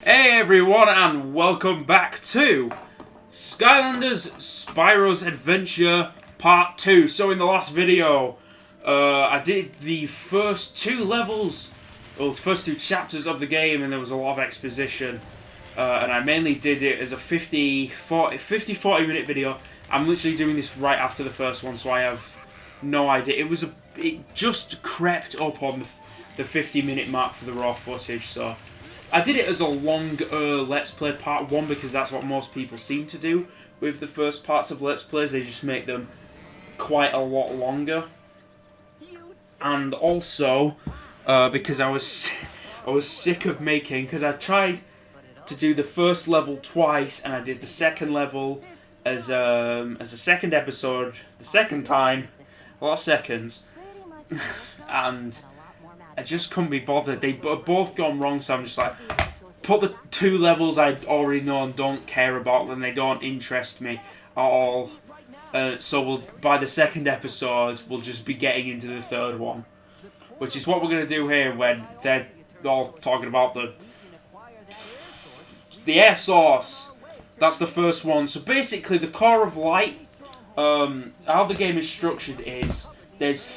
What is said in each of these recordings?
Hey everyone, and welcome back to Skylanders Spyro's Adventure Part 2. So in the last video, I did the first two levels, or the first two chapters of the game, and there was a lot of exposition. And I mainly did it as a 50-40 minute video. I'm literally doing this right after the first one, so I have no idea. It just crept up on the 50-minute mark for the raw footage, so I did it as a longer Let's Play Part 1 because that's what most people seem to do with the first parts of Let's Plays. They just make them quite a lot longer. And also, because I was sick of making, because I tried to do the first level twice, and I did the second level as a second episode, the second time, a lot of seconds, and I just couldn't be bothered. They both gone wrong, so I'm just like, put the two levels I already know and don't care about, and they don't interest me at all. So by the second episode, we'll just be getting into the third one, which is what we're going to do here when they're all talking about the air source. That's the first one. So basically, the Core of Light, how the game is structured is, there's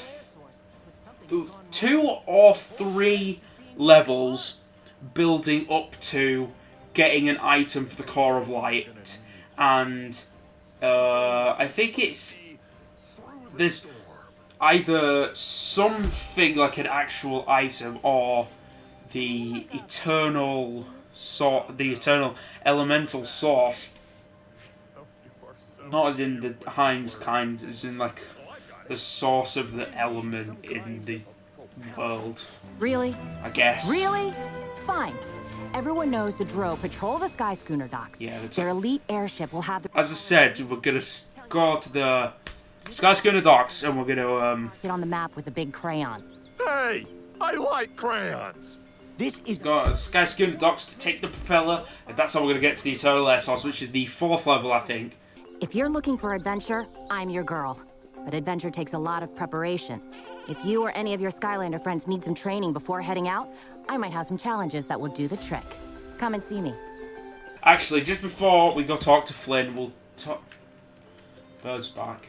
2 or 3 levels building up to getting an item for the Core of Light, and I think there's either something like an actual item or the eternal elemental source, not as in the Heinz kind, as in like the source of the element in the world. Really? I guess. Really? Fine. Everyone knows the Dro patrol the Sky Schooner docks. Yeah, their elite airship will have the... As I said, we're going to go to the Sky Schooner docks, and we're going to get on the map with a big crayon. Hey! I like crayons! This is go to Sky Schooner docks to take the propeller, and that's how we're going to get to the Eternal Air Source, which is the 4th level, I think. If you're looking for adventure, I'm your girl. But adventure takes a lot of preparation. If you or any of your Skylander friends need some training before heading out, I might have some challenges that will do the trick. Come and see me. Actually, just before we go talk to Flynn, we'll talk... Bird's back.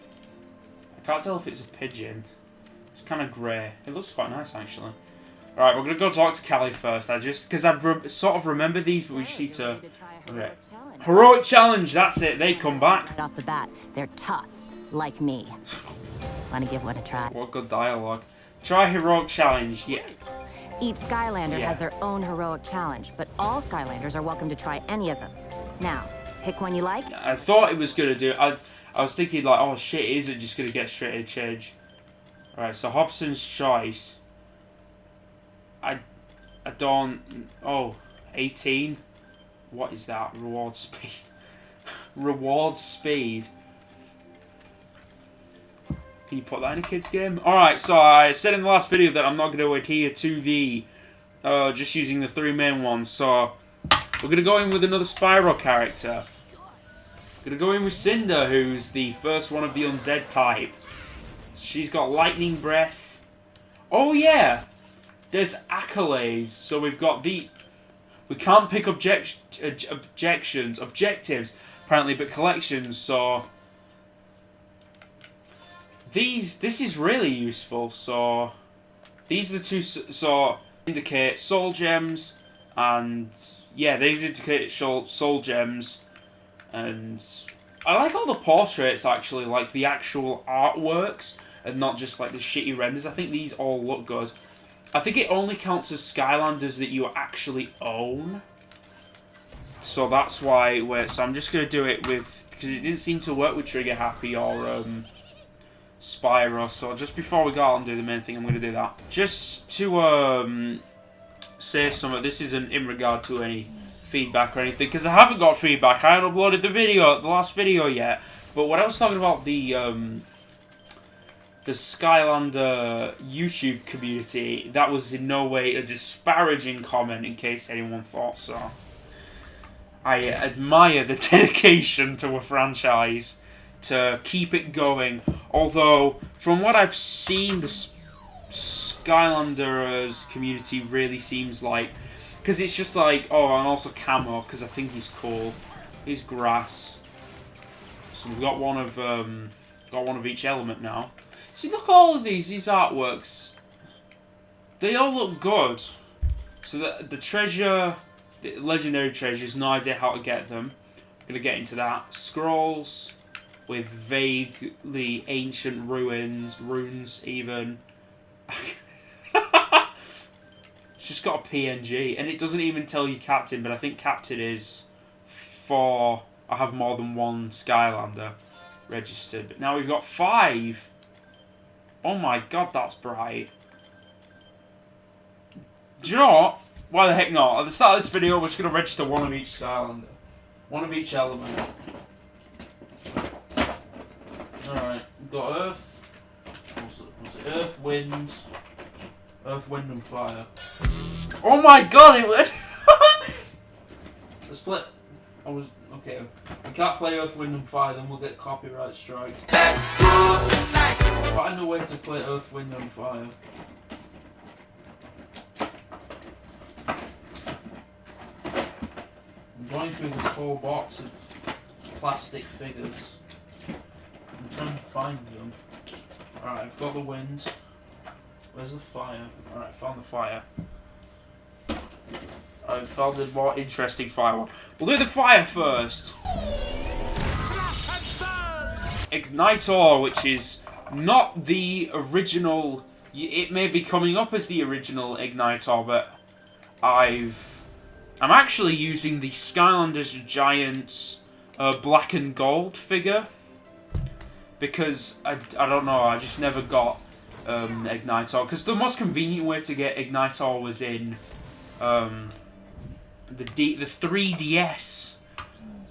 I can't tell if it's a pigeon. It's kind of grey. It looks quite nice, actually. Alright, we're going to go talk to Callie first. Because I sort of remember these, but we just need to... Okay. Heroic Challenge, that's it. They come back. Right off the bat, they're tough. Like me. Want to give one a try? What good dialogue. Try Heroic Challenge, yeah. Each Skylander has their own heroic challenge, but all Skylanders are welcome to try any of them. Now, pick one you like. I thought it was going to do... I was thinking, like, oh shit, is it just going to get straight to change? Alright, so Hobson's Choice. I don't... Oh, 18? What is that? Reward speed. Reward speed. Can you put that in a kid's game? Alright, so I said in the last video that I'm not going to adhere to the... just using the 3 main ones, so... We're going to go in with another Spyro character. We're going to go in with Cinder, who's the first one of the undead type. She's got Lightning Breath. Oh yeah! There's accolades, so we've got the... We can't pick objectives, apparently, but collections, so... This is really useful, so... These are the two, so... Indicate soul gems, and... Yeah, these indicate soul gems, and... I like all the portraits, actually, like the actual artworks, and not just like the shitty renders. I think these all look good. I think it only counts as Skylanders that you actually own. So that's why... So I'm just going to do it with... Because it didn't seem to work with Trigger Happy or... Spyro, so just before we go out and do the main thing, I'm going to do that. Just to say something, this isn't in regard to any feedback or anything, because I haven't got feedback. I haven't uploaded the last video yet. But when I was talking about the Skylander YouTube community, that was in no way a disparaging comment, in case anyone thought so. I admire the dedication to a franchise to keep it going. Although, from what I've seen, the Skylanders community really seems like Because it's just like, oh, and also camo, because I think he's cool. He's grass. So we've got one of each element now. See, look at all of these artworks. They all look good. So the treasure, the legendary treasures, no idea how to get them. I'm gonna get into that. Scrolls with vaguely ancient runes even. It's just got a PNG, and it doesn't even tell you captain, but I think captain is for I have more than one Skylander registered. But now we've got 5. Oh my god, that's bright. Do you know what? Why the heck not? At the start of this video, we're just going to register one of each Skylander. One of each element. Alright, we've got Earth. What's it? Earth, Wind, and Fire. Oh my god, it was... Let's play... Okay, we can't play Earth, Wind, and Fire, then we'll get copyright strikes. Find a way to play Earth, Wind, and Fire. I'm going through this whole box of plastic figures. I'm trying to find them. Alright, I've got the wind. Where's the fire? Alright, found the fire. I found a more interesting fire one. We'll do the fire first. Ignitor, which is not the original. It may be coming up as the original Ignitor, but I'm actually using the Skylanders Giants black and gold figure because I don't know. I just never got Ignitor because the most convenient way to get Ignitor was in the 3DS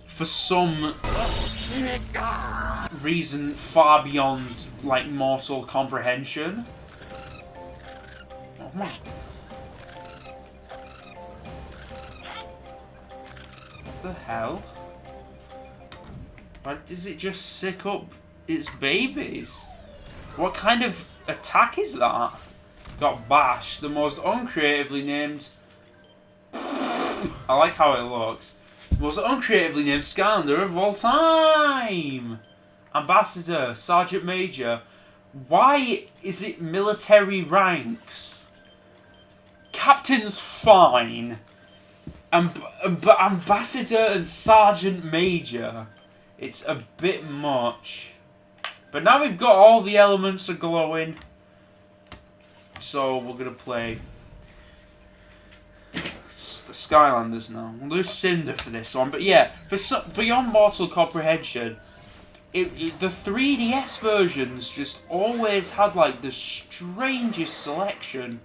for some reason far beyond like mortal comprehension. Oh my. What the hell? Why does it just sick up its babies? What kind of attack is that? Got Bash, the most uncreatively named... I like how it looks. Most uncreatively named Skylander of all time! Ambassador, Sergeant Major. Why is it military ranks? Captain's fine. But Ambassador and Sergeant Major. It's a bit much. But now we've got all the elements are glowing. So we're going to play the Skylanders now. We'll do Cinder for this one. But yeah, beyond mortal comprehension, the 3DS versions just always had like the strangest selection.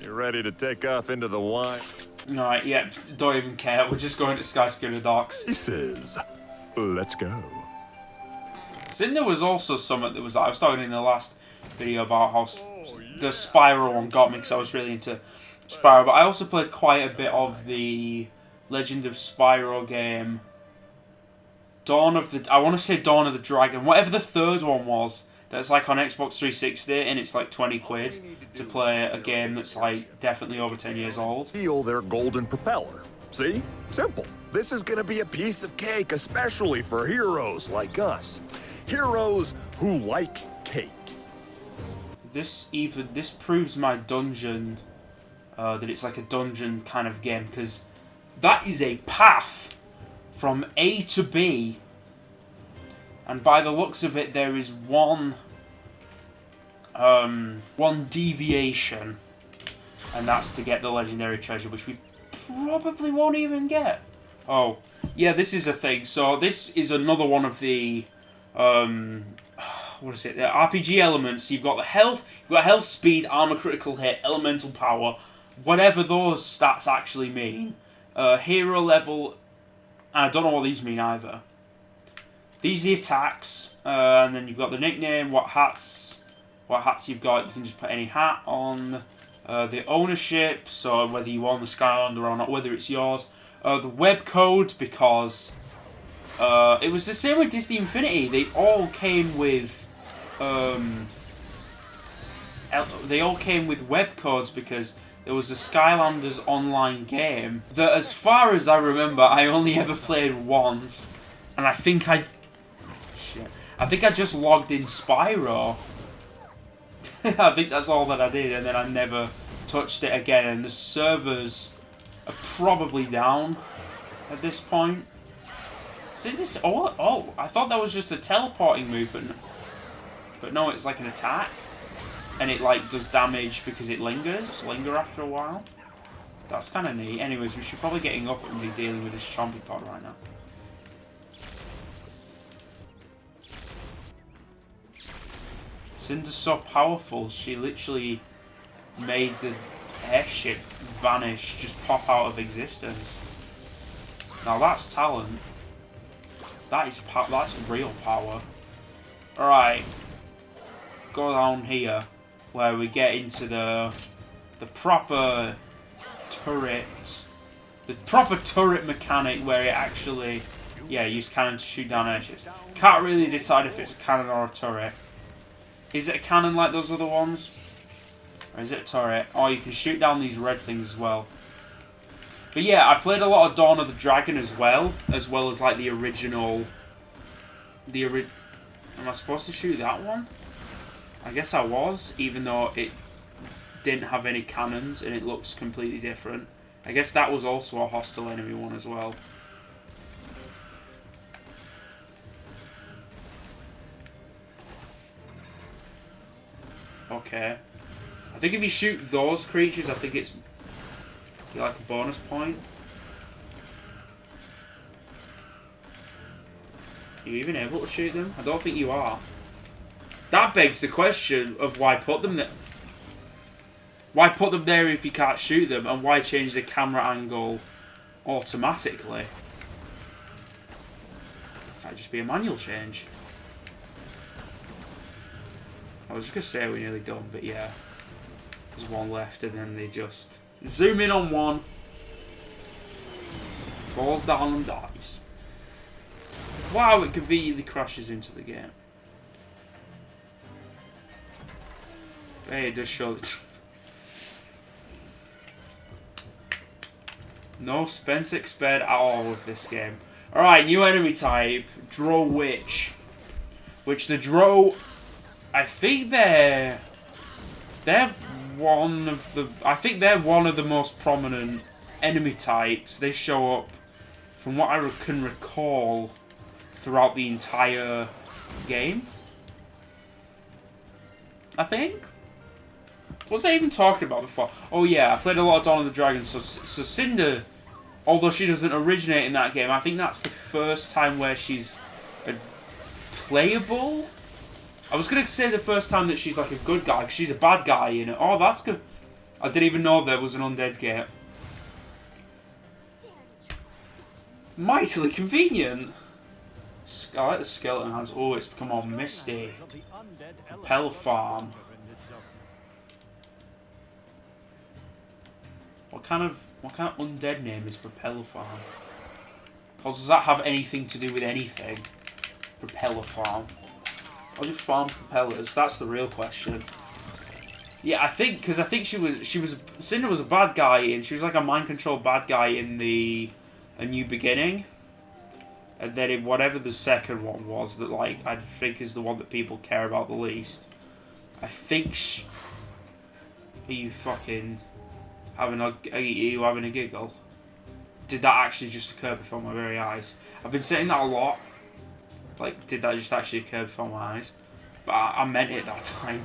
You ready to take off into the wine? Alright, yeah, don't even care. We're just going to Skyscraper Docks. Pieces. Let's go. Cinder was also something that was... I was talking in the last video about how the Spyro one got me because I was really into Spyro. But I also played quite a bit of the Legend of Spyro game. I want to say Dawn of the Dragon. Whatever the third one was. That's like on Xbox 360 and it's like 20 quid to play a game that's like definitely over 10 years old. Steal their golden propeller. See? Simple. This is gonna be a piece of cake, especially for heroes like us. Heroes who like cake. This proves my dungeon, that it's like a dungeon kind of game, because that is a path from A to B. And by the looks of it, there is one deviation, and that's to get the legendary treasure, which we probably won't even get. Oh, yeah, this is a thing. So this is another one of the what is it? The RPG elements. You've got the health, speed, armor, critical hit, elemental power, whatever those stats actually mean. Hero level. I don't know what these mean either. These are the attacks, and then you've got the nickname, what hats you've got. You can just put any hat on. The ownership, so whether you own the Skylander or not, whether it's yours. The web code, because it was the same with Disney Infinity. They all came with web codes because there was a Skylanders online game that, as far as I remember, I only ever played once. And I think I just logged in Spyro. I think that's all that I did, and then I never touched it again. And the servers are probably down at this point. See this? Oh! I thought that was just a teleporting move, but no, it's like an attack, and it like does damage because it lingers. Linger after a while. That's kind of neat. Anyways, we should probably getting up and be dealing with this chompy pod right now. Cinder's so powerful, she literally made the airship vanish, just pop out of existence. Now that's talent. That's real power. Alright. Go down here, where we get into the proper turret. The proper turret mechanic where it actually, yeah, use cannon to shoot down airships. Can't really decide if it's a cannon or a turret. Is it a cannon like those other ones? Or is it a turret? Oh, you can shoot down these red things as well. But yeah, I played a lot of Dawn of the Dragon as well as like the original... Am I supposed to shoot that one? I guess I was, even though it didn't have any cannons and it looks completely different. I guess that was also a hostile enemy one as well. Okay. I think if you shoot those creatures, I think it's like a bonus point. Are you even able to shoot them? I don't think you are. That begs the question of why put them there. Why put them there if you can't shoot them, and why change the camera angle automatically? That'd just be a manual change. I was just going to say we're nearly done, but yeah. There's one left, and then they just zoom in on one. Falls down and dies. Wow, it conveniently crashes into the game. Hey, it does show that. No Spence expert at all with this game. Alright, new enemy type. Drow Witch. Which the Drow... I think they're one of the most prominent enemy types. They show up, from what I can recall, throughout the entire game. I think. What was I even talking about before? Oh yeah, I played a lot of Dawn of the Dragon. So Cinder, although she doesn't originate in that game, I think that's the first time where she's playable. I was going to say the first time that she's like a good guy, because she's a bad guy in it. Oh, that's good. I didn't even know there was an undead gate. Mightily convenient. I like the skeleton hands. Oh, it's become all misty. Propeller farm. What kind of undead name is Propeller farm? Or does that have anything to do with anything? Propeller farm. Or just farm propellers? That's the real question. Yeah, I think Cinder was a bad guy, and she was like a mind control bad guy in A New Beginning. And then in whatever the second one was that like I think is the one that people care about the least. I think are you fucking having a giggle? Did that actually just occur before my very eyes? I've been saying that a lot. Like, did that just actually occur before my eyes? But I meant it that time.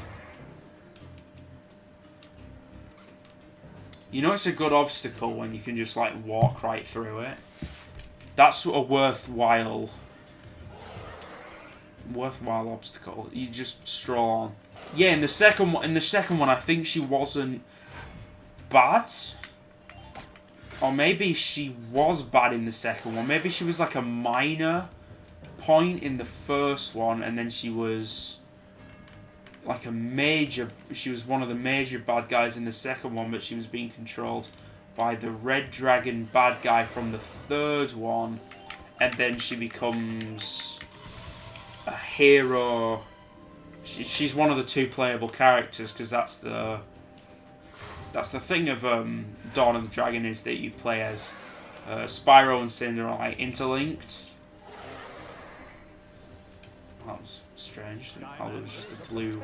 You know it's a good obstacle when you can just like walk right through it. That's a worthwhile obstacle. You just stroll on. Yeah, in the second one, I think she wasn't bad, or maybe she was bad in the second one. Maybe she was like a minor point in the first one, and then she was like she was one of the major bad guys in the second one, but she was being controlled by the red dragon bad guy from the third one, and then she becomes a hero. She's one of the two playable characters, because that's That's the thing of Dawn of the Dragon, is that you play as Spyro and Cinder are like interlinked. That was strange. Oh, there was just a blue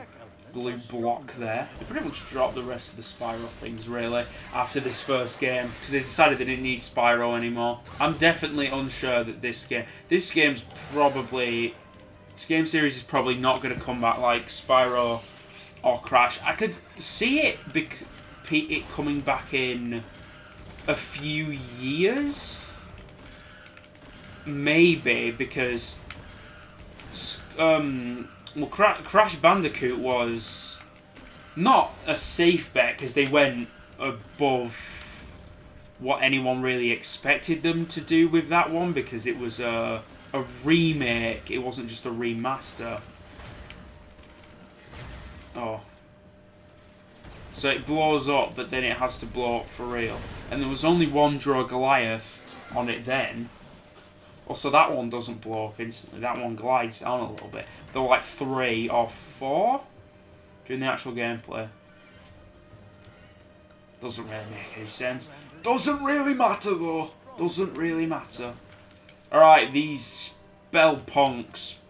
block there. They pretty much dropped the rest of the Spyro things, really, after this first game, because they decided they didn't need Spyro anymore. I'm definitely unsure that this game series is probably not going to come back like Spyro or Crash. I could see it coming back in a few years, maybe, because well, Crash Bandicoot was not a safe bet because they went above what anyone really expected them to do with that one, because it was a remake. It wasn't just a remaster. Oh. So it blows up, but then it has to blow up for real. And there was only one Draw Goliath on it then. Also, that one doesn't blow up instantly. That one glides down a little bit. There were like 3 or 4 during the actual gameplay. Doesn't really make any sense. Doesn't really matter, though. Doesn't really matter. Alright, these spell punks.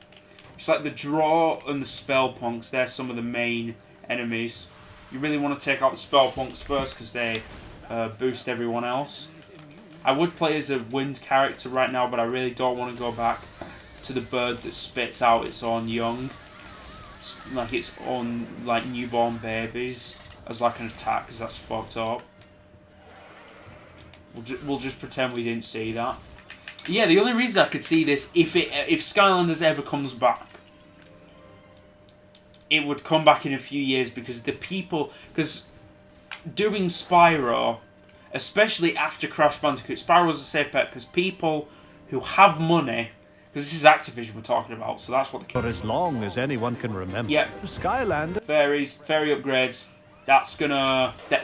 It's like the Draw and the spell punks. They're some of the main enemies. You really want to take out the spell punks first because they boost everyone else. I would play as a wind character right now, but I really don't want to go back to the bird that spits out its own young, like its own like newborn babies, as like an attack, because that's fucked up. We'll just pretend we didn't see that. Yeah, the only reason I could see this, if Skylanders ever comes back, it would come back in a few years, because doing Spyro, especially after Crash Bandicoot, Spyro was a safe bet because people who have money, because this is Activision we're talking about, so that's what the... For as long as anyone can remember. Yep. Skylanders. Fairy upgrades. That's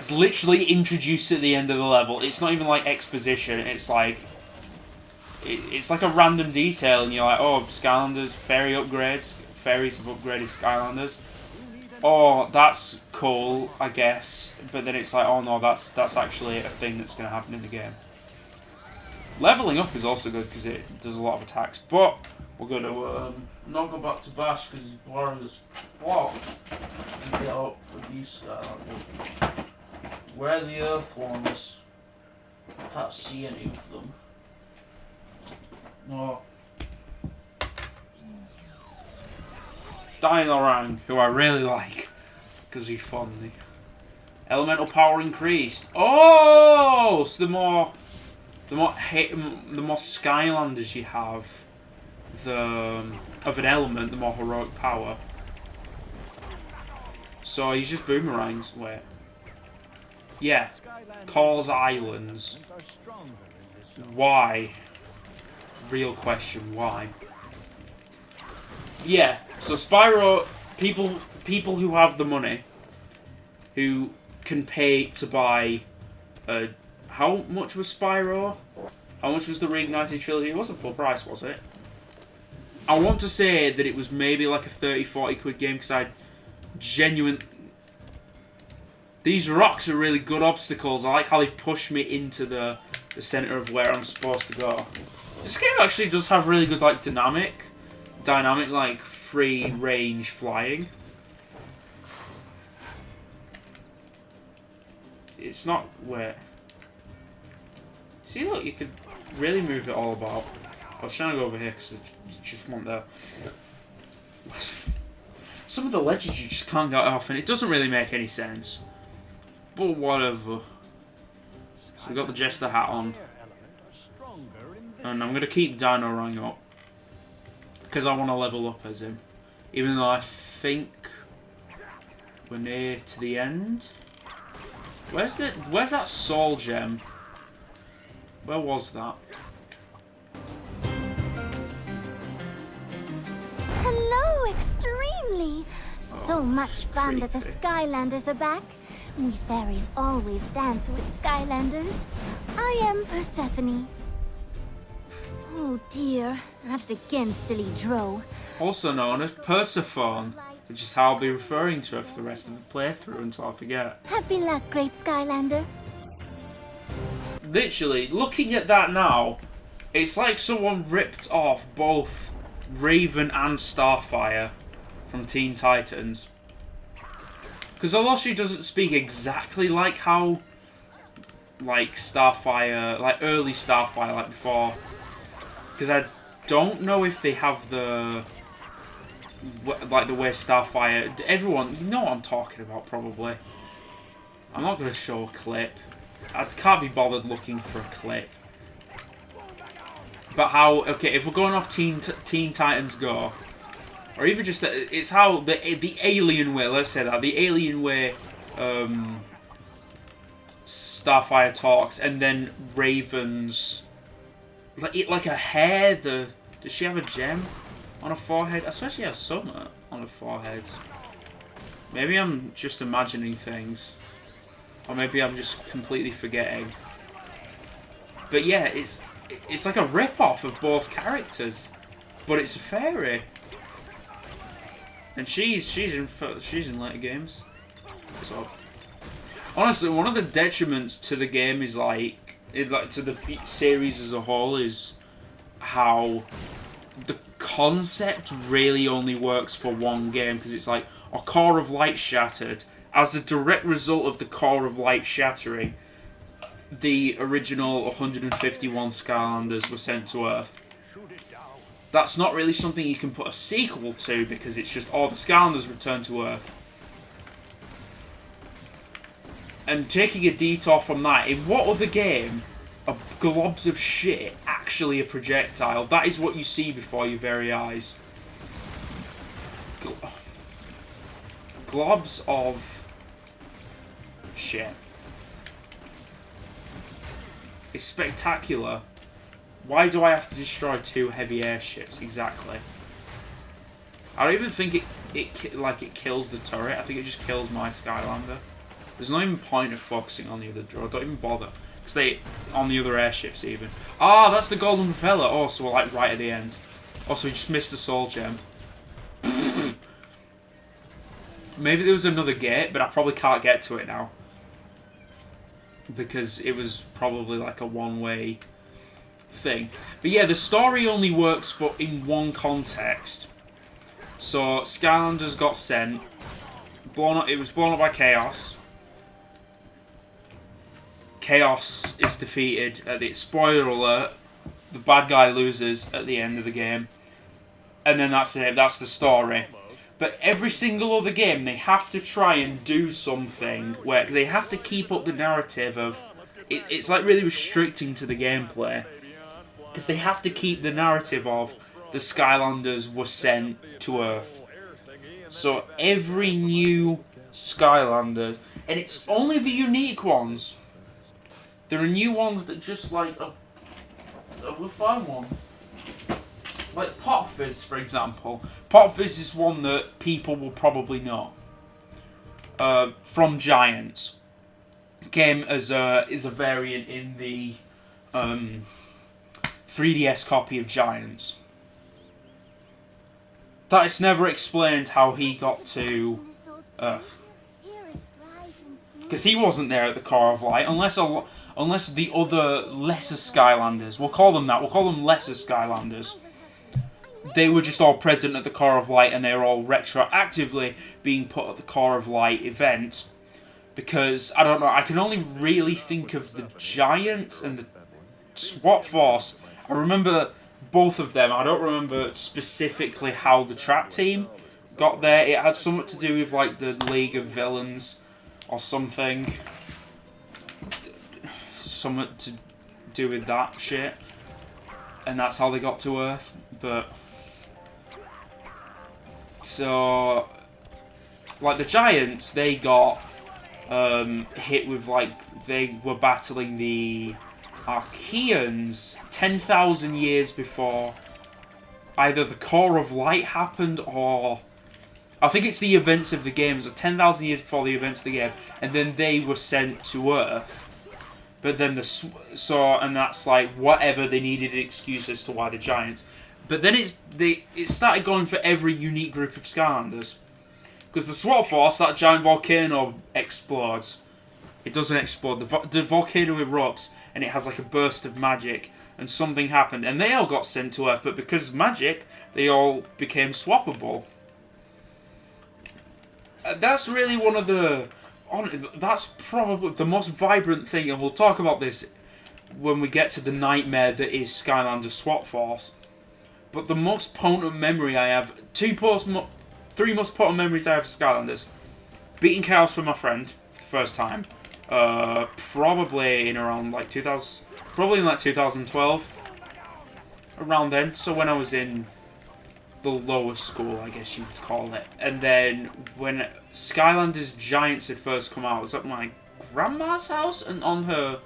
literally introduced at the end of the level. It's not even like exposition. It's like a random detail, and you're like, oh, Skylanders, fairy upgrades. Fairies have upgraded Skylanders. Oh, that's cool, I guess. But then it's like, oh no, that's actually a thing that's going to happen in the game. Leveling up is also good because it does a lot of attacks. But we're going to not go back to Bash because he's boring as fuck. And get up with these Skylanders. Where are the Earth ones? I can't see any of them. No. Dino-Rang, who I really like, because he's funny. Elemental power increased. Oh, so the more Skylanders you have, of an element, the more heroic power. So he's just boomerangs. Wait. Yeah. Cause islands. Why? Real question. Why? Yeah, so Spyro, people who have the money, who can pay to buy, how much was Spyro? How much was the Reignited Trilogy? It wasn't full price, was it? I want to say that it was maybe like a 30-40 quid game, because these rocks are really good obstacles. I like how they push me into the center of where I'm supposed to go. This game actually does have really good like dynamic like free range flying. It's not where. See, look, you could really move it all about. I was trying to go over here because you just want the. Some of the ledges you just can't get off, and it doesn't really make any sense. But whatever. So we got the Jester hat on, and I'm gonna keep Dino-Rang up. Because I want to level up as him. Even though I think we're near to the end. Where's that soul gem? Where was that? Hello, extremely. So Oh, much fun that the creepy. Skylanders are back. We fairies always dance with Skylanders. I am Persephone. Oh dear, that's again silly Dro. Also known as Persephone. which is how I'll be referring to her for the rest of the playthrough until I forget. Happy luck, great Skylander. Literally, looking at that now, it's like someone ripped off both Raven and Starfire from Teen Titans. Because although she doesn't speak exactly like how, like, Starfire, like early Starfire, like before, because I don't know if they have the, like the way Starfire, everyone, you know what I'm talking about probably. I'm not going to show a clip. I can't be bothered looking for a clip. But how, okay, if we're going off Teen Titans Go, or even just, it's how the alien way, let's say that, the alien way Starfire talks, and then Raven's, like her hair, does she have a gem on her forehead? I swear she has some on her forehead. Maybe I'm just imagining things. Or maybe I'm just completely forgetting. But yeah, it's like a rip-off of both characters. But it's a fairy. And she's in later games. So honestly, one of the detriments to the game is to the series as a whole is how the concept really only works for one game, because it's like a core of light shattered. As a direct result of the core of light shattering, the original 151 Skylanders were sent to Earth. That's not really something you can put a sequel to, because it's just, oh, the Skylanders returned to Earth. And taking a detour from that, in what other game are globs of shit actually a projectile? That is what you see before your very eyes. Globs of shit. It's spectacular. Why do I have to destroy 2 heavy airships exactly? I don't even think it kills the turret. I think it just kills my Skylander. There's no even point of focusing on the other draw. Don't even bother. Because they on the other airships even. Ah, that's the golden propeller. Oh, so we're like right at the end. Oh, so we just missed the soul gem. Maybe there was another gate, but I probably can't get to it now. Because it was probably like a one-way thing. But yeah, the story only works in one context. So Skylanders got sent, blown up. It was blown up by Chaos. Chaos is defeated at the spoiler alert. The bad guy loses at the end of the game, and then that's it. That's the story. But every single other game, they have to try and do something where they have to keep up the narrative of... It's like really restricting to the gameplay. Because they have to keep the narrative of the Skylanders were sent to Earth. So every new Skylander... And it's only the unique ones. There are new ones that just like... Oh, we'll find one. Like Pop Fizz, for example. Pop Fizz is one that people will probably know. From Giants. Came as a variant in the 3DS copy of Giants. That is never explained how he got to Earth. Because he wasn't there at the Core of Light, unless the other lesser Skylanders, we'll call them that, we'll call them lesser Skylanders. They were just all present at the Core of Light, and they were all retroactively being put at the Core of Light event. Because, I don't know, I can only really think of the Giants and the SWAT Force. I remember both of them. I don't remember specifically how the trap team got there. It had something to do with, like, the League of Villains or something. Something to do with that shit. And that's how they got to Earth. But... So... Like, the Giants, they got... hit with, like, they were battling the Archeans 10,000 years before either the Core of Light happened or... I think it's the events of the game, so 10,000 years before the events of the game, and then they were sent to Earth. But then and that's like, whatever, they needed an excuse as to why the Giants. But then it started going for every unique group of Skylanders. Because the SWAT Force, that giant volcano explodes. It doesn't explode. The volcano erupts, and it has like a burst of magic, and something happened, and they all got sent to Earth, but because of magic, they all became swappable. That's really one of the... That's probably the most vibrant thing, and we'll talk about this when we get to the nightmare that is Skylanders SWAT Force. But the most potent memory I have... Three most potent memories I have of Skylanders. Beating Chaos with my friend, for the first time. Probably in around like 2000... Probably in like 2012. Around then. So when I was in the lower school, I guess you would call it. And then when Skylanders Giants had first come out, I was at my grandma's house and on her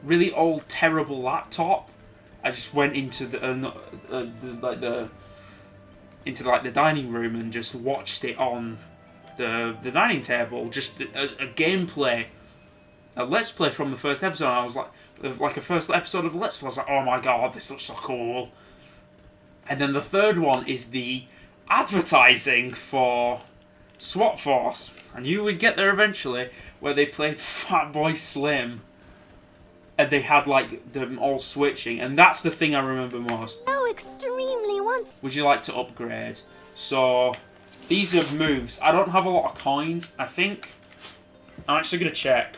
really old, terrible laptop. I just went into the dining room and just watched it on the dining table, just as a gameplay, a let's play from the first episode. I was like a first episode of Let's Play. I was like, oh my god, this looks so cool. And then the third one is the advertising for SWAT Force, and you would get there eventually, where they played Fatboy Slim, and they had like them all switching, and that's the thing I remember most. So extremely wants. Would you like to upgrade? So these are moves. I don't have a lot of coins. I think I'm actually gonna check,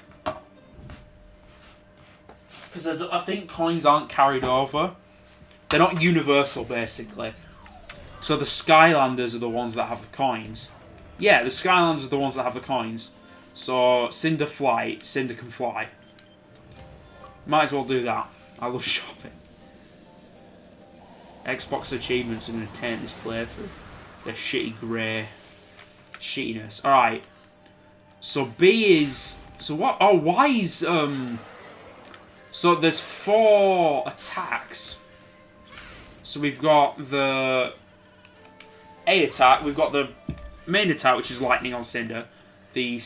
because I think coins aren't carried over. They're not universal, basically. So the Skylanders are the ones that have the coins. Yeah, the Skylanders are the ones that have the coins. So Cinder can fly. Might as well do that. I love shopping. Xbox achievements are going to taint this playthrough. Their shitty grey shittiness. Alright. So B is... So what? Oh, Y is... So there's 4 attacks. So we've got the A attack, we've got the main attack, which is lightning on Cinder. The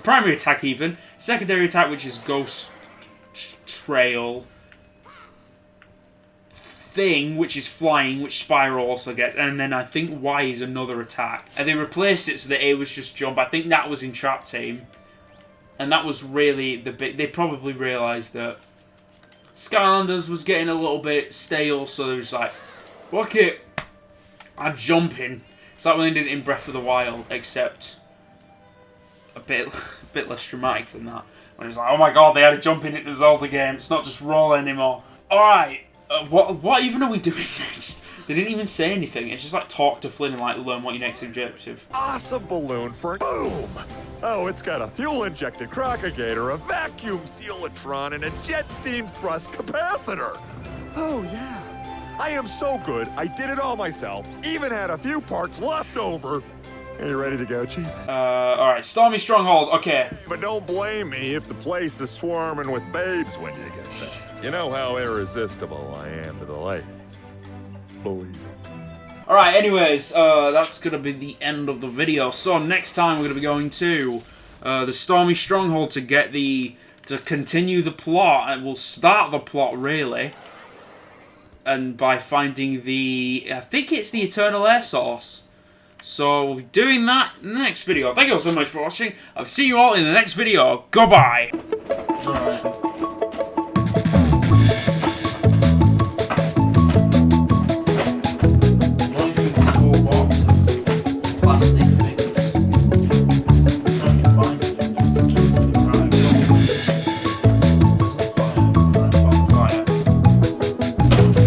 primary attack even. Secondary attack, which is ghost trail thing, which is flying, which Spyro also gets. And then I think Y is another attack. And they replaced it so that A was just jump. I think that was in Trap Team. And that was really the big... They probably realised that Skylanders was getting a little bit stale, so they was like, fuck it, I'm jumping. It's like when they did it in Breath of the Wild, except a bit less dramatic than that. When it was like, oh my god, they had a jumping in the Zelda game, it's not just roll anymore. Alright, what even are we doing next? They didn't even say anything. It's just like talk to Flynn and like learn what your next objective. Awesome balloon for boom! Oh, it's got a fuel-injected crocagator, a vacuum sealatron, and a jet steam thrust capacitor. Oh yeah, I am so good. I did it all myself. Even had a few parts left over. Are you ready to go, Chief? All right, Stormy Stronghold. Okay. But don't blame me if the place is swarming with babes when you get there. You know how irresistible I am to the ladies. Believe it. Alright, anyways, that's going to be the end of the video. So next time we're going to be going to the Stormy Stronghold to continue the plot, and we'll start the plot really. And by finding I think it's the Eternal Air Source. So we'll be doing that in the next video. Thank you all so much for watching. I'll see you all in the next video. Goodbye. Alright.